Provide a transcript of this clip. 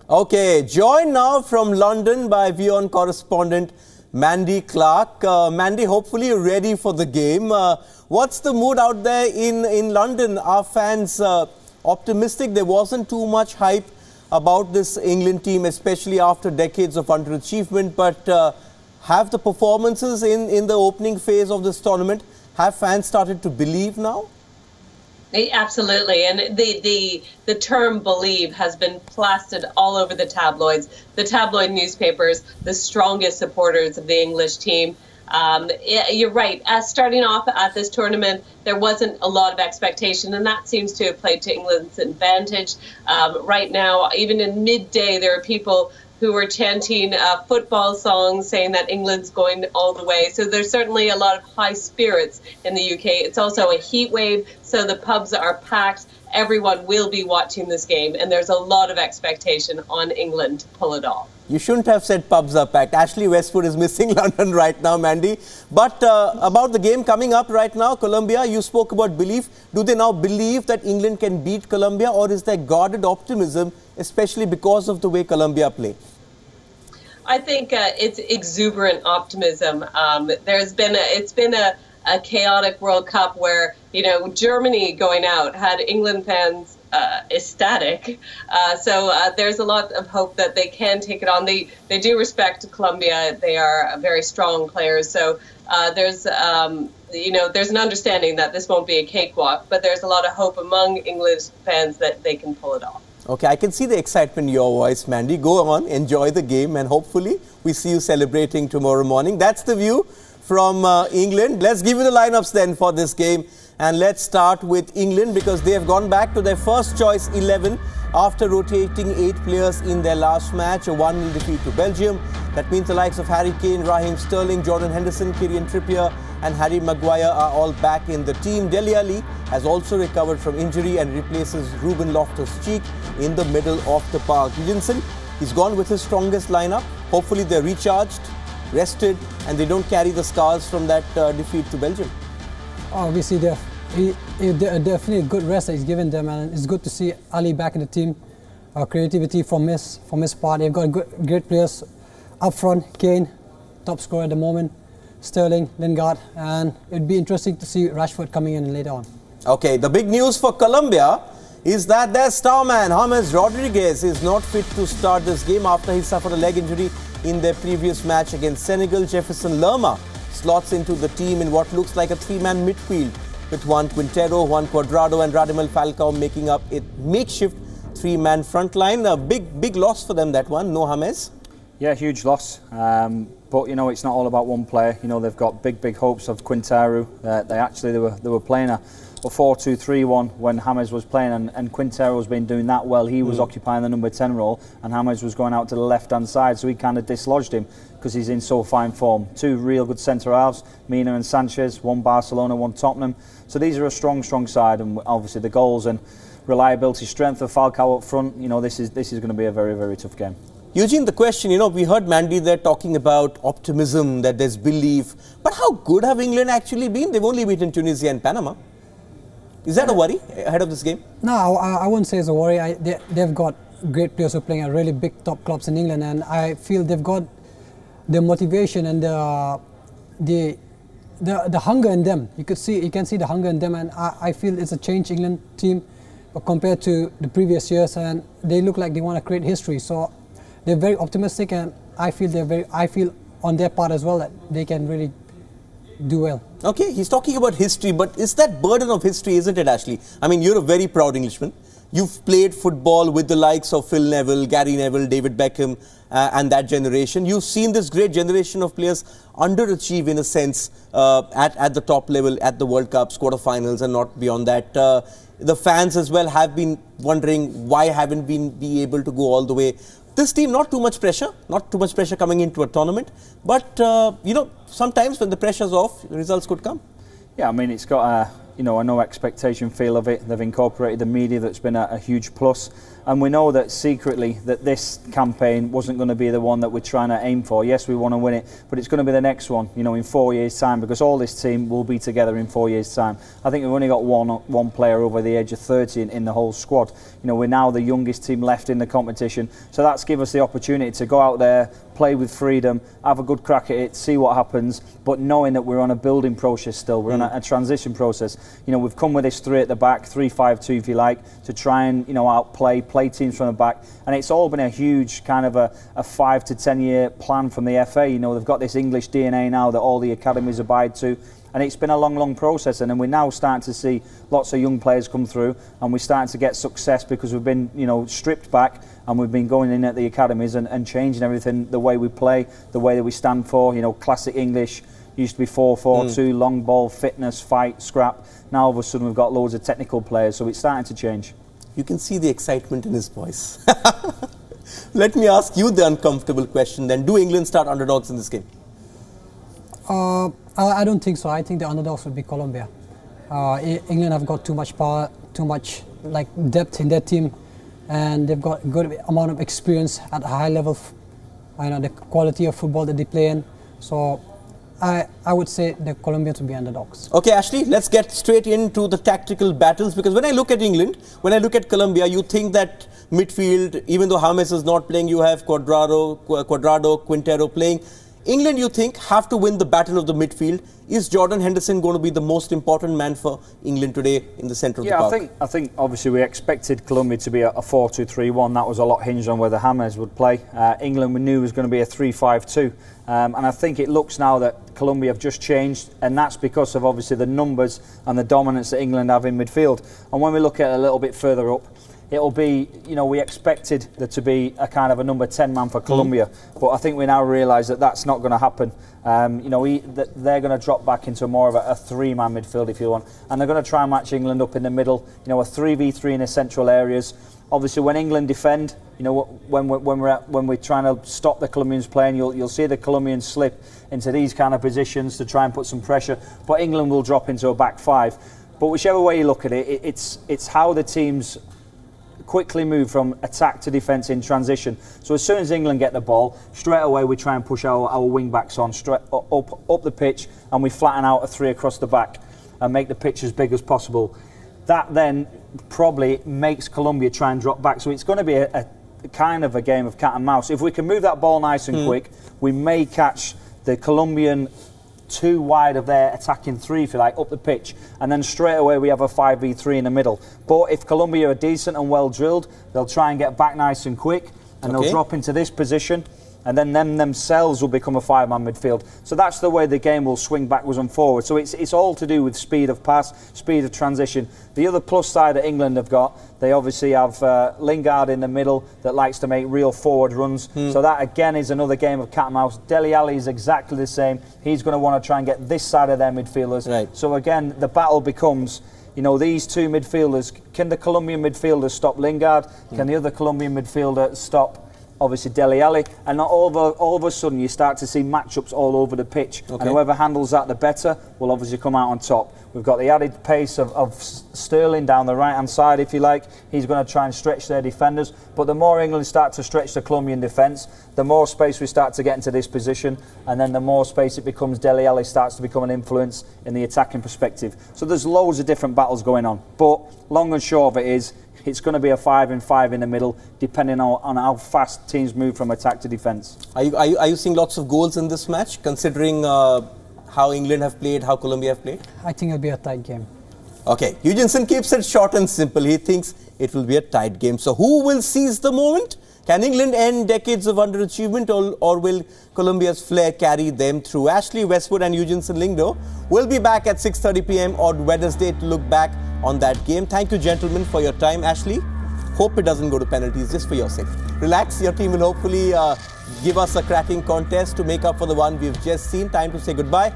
Okay, joined now from London by WION correspondent Mandy Clark. Mandy, hopefully you're ready for the game. What's the mood out there in London? Are fans optimistic? There wasn't too much hype about this England team, especially after decades of underachievement. But have the performances in the opening phase of this tournament, have fans started to believe now? Absolutely, and the term "believe" has been plastered all over the tabloids, the tabloid newspapers, the strongest supporters of the English team. You're right. As starting off at this tournament, there wasn't a lot of expectation, and that seems to have played to England's advantage. Right now, even in midday, there are people who are chanting football songs, saying that England's going all the way. So there's certainly a lot of high spirits in the UK. It's also a heat wave, so the pubs are packed. Everyone will be watching this game, and there's a lot of expectation on England to pull it off. You shouldn't have said pubs are packed. Ashley Westwood is missing London right now, Mandy. But about the game coming up right now, Colombia, you spoke about belief. Do they now believe that England can beat Colombia, or is there guarded optimism, especially because of the way Colombia play? I think it's exuberant optimism. It's been a chaotic World Cup where, Germany going out had England fans ecstatic. So there's a lot of hope that they can take it on. They do respect Colombia. They are very strong players. So there's an understanding that this won't be a cakewalk, but there's a lot of hope among English fans that they can pull it off. Okay, I can see the excitement in your voice, Mandy. Go on, enjoy the game, and hopefully we see you celebrating tomorrow morning. That's the view from England. Let's give you the lineups then for this game. And let's start with England, because they have gone back to their first choice 11 after rotating 8 players in their last match, a 1-0 defeat to Belgium. That means the likes of Harry Kane, Raheem Sterling, Jordan Henderson, Kieran Trippier and Harry Maguire are all back in the team. Dele Alli has also recovered from injury and replaces Ruben Loftus-Cheek in the middle of the park. Eugeneson, he's gone with his strongest lineup. Hopefully they're recharged, rested, and they don't carry the scars from that defeat to Belgium. Obviously, definitely a good rest that he's given them, and it's good to see Ali back in the team. Creativity from his part. They've got great players up front. Kane, top scorer at the moment. Sterling, Lingard, and it'd be interesting to see Rashford coming in later on. Okay, the big news for Colombia is that their star man, James Rodriguez, is not fit to start this game after he suffered a leg injury in their previous match against Senegal. Jefferson Lerma slots into the team in what looks like a 3-man midfield, with Juan Quintero, Juan Cuadrado and Radamel Falcao making up a makeshift 3-man front line. A big loss for them, that one. No James? Yeah, huge loss. But it's not all about one player. They've got big hopes of Quintero. They were playing a 4-2-3-1 when James was playing, and Quintero has been doing that well. He was occupying the number 10 role, and James was going out to the left-hand side, so he kind of dislodged him because he's in so fine form. 2 real good centre-halves, Mina and Sanchez, 1 Barcelona, 1 Tottenham. So these are a strong side, and obviously the goals and reliability, strength of Falcao up front. This is going to be a very tough game. Eugene, the question, we heard Mandy there talking about optimism, that there's belief. But how good have England actually been? They've only beaten Tunisia and Panama. Is that a worry ahead of this game? No, I wouldn't say it's a worry. They've got great players who are playing at really big top clubs in England, and I feel they've got the motivation and the hunger in them. You can see the hunger in them, and I feel it's a changed England team compared to the previous years, and they look like they want to create history. So they're very optimistic, and I feel on their part as well that they can really do well. Okay, he's talking about history, but is that burden of history, isn't it, Ashley? I mean, you're a very proud Englishman. You've played football with the likes of Phil Neville, Gary Neville, David Beckham and that generation. You've seen this great generation of players underachieve in a sense at the top level at the World Cups, quarter-finals and not beyond that. The fans as well have been wondering why haven't been able to go all the way. This team, not too much pressure coming into a tournament, but sometimes when the pressure's off, results could come. Yeah, I mean, it's got a no expectation feel of it. They've incorporated the media, that's been a huge plus. And we know that secretly that this campaign wasn't going to be the one that we're trying to aim for. Yes, we want to win it, but it's going to be the next one, you know, in 4 years' time, because all this team will be together in 4 years' time. I think we've only got one player over the age of 30 in the whole squad. You know, we're now the youngest team left in the competition, so that's given us the opportunity to go out there, play with freedom, have a good crack at it, see what happens, but knowing that we're on a building process still, we're on a transition process. You know, we've come with this 3 at the back, 3-5-2 if you like, to try and, you know, play teams from the back, and it's all been a huge kind of a 5 to 10 year plan from the FA. You know, they've got this English DNA now that all the academies abide to, and it's been a long process, and then we're now starting to see lots of young players come through, and we're starting to get success because we've been, you know, stripped back, and we've been going in at the academies and changing everything, the way we play, the way that we stand for, you know, classic English. Used to be 4-4-2, long ball, fitness, fight, scrap. Now all of a sudden we've got loads of technical players, so it's starting to change. You can see the excitement in his voice. Let me ask you the uncomfortable question then. Do England start underdogs in this game? I don't think so. I think the underdogs will be Colombia. England have got too much power, too much like depth in their team, and they've got a good amount of experience at a high level. I know the quality of football that they play in. So I would say the Colombians will be underdogs. Okay, Ashley, let's get straight into the tactical battles, because when I look at England, when I look at Colombia, you think that midfield, even though James is not playing, you have Cuadrado, Quintero playing. England, you think, have to win the battle of the midfield. Is Jordan Henderson going to be the most important man for England today in the centre of the park? Yeah, I think obviously we expected Colombia to be a 4-2-3-1. That was a lot hinged on whether James would play. England we knew was going to be a 3-5-2. And I think it looks now that Colombia have just changed, and that's because of obviously the numbers and the dominance that England have in midfield. And when we look at it a little bit further up, it'll be, you know, we expected there to be a kind of a number 10 man for Colombia, but I think we now realise that that's not going to happen. You know, they're going to drop back into more of a 3-man midfield, if you want, and they're going to try and match England up in the middle. You know, a 3v3 in the central areas. Obviously, when England defend, you know, when we're trying to stop the Colombians playing, you'll see the Colombians slip into these kind of positions to try and put some pressure. But England will drop into a back 5. But whichever way you look at it, it's how the teams quickly move from attack to defence in transition. So as soon as England get the ball, straight away we try and push our wing backs on straight up the pitch, and we flatten out a 3 across the back and make the pitch as big as possible. That then probably makes Colombia try and drop back. So it's going to be a kind of a game of cat and mouse. If we can move that ball nice and quick, we may catch the Colombian too wide of their attacking 3, if you like, up the pitch, and then straight away we have a 5v3 in the middle. But if Colombia are decent and well drilled, they'll try and get back nice and quick, and they'll drop into this position, and then themselves will become a 5-man midfield. So that's the way the game will swing backwards and forwards. So it's all to do with speed of pass, speed of transition. The other plus side that England have got, they obviously have Lingard in the middle that likes to make real forward runs. So that again is another game of cat and mouse. Dele Alli is exactly the same. He's going to want to try and get this side of their midfielders. Right. So again, the battle becomes, you know, these two midfielders. Can the Colombian midfielder stop Lingard? Can the other Colombian midfielder stop obviously Dele Alli? And all of a sudden you start to see matchups all over the pitch, and whoever handles that the better will obviously come out on top. We've got the added pace of Sterling down the right hand side, if you like. He's going to try and stretch their defenders, but the more England start to stretch the Colombian defence, the more space we start to get into this position, and then the more space it becomes, Dele Alli starts to become an influence in the attacking perspective. So there's loads of different battles going on, but long and short of it is, it's going to be a 5-5 in the middle, depending on how fast teams move from attack to defence. Are you seeing lots of goals in this match, considering how England have played, how Colombia have played? I think it'll be a tight game. Okay, Eugeneson keeps it short and simple. He thinks it will be a tight game. So who will seize the moment? Can England end decades of underachievement, or will Colombia's flair carry them through? Ashley Westwood and Eugeneson Lyngdoh will be back at 6:30 p.m. on Wednesday to look back on that game. Thank you, gentlemen, for your time. Ashley, hope it doesn't go to penalties, just for your sake. Relax, your team will hopefully give us a cracking contest to make up for the one we've just seen. Time to say goodbye.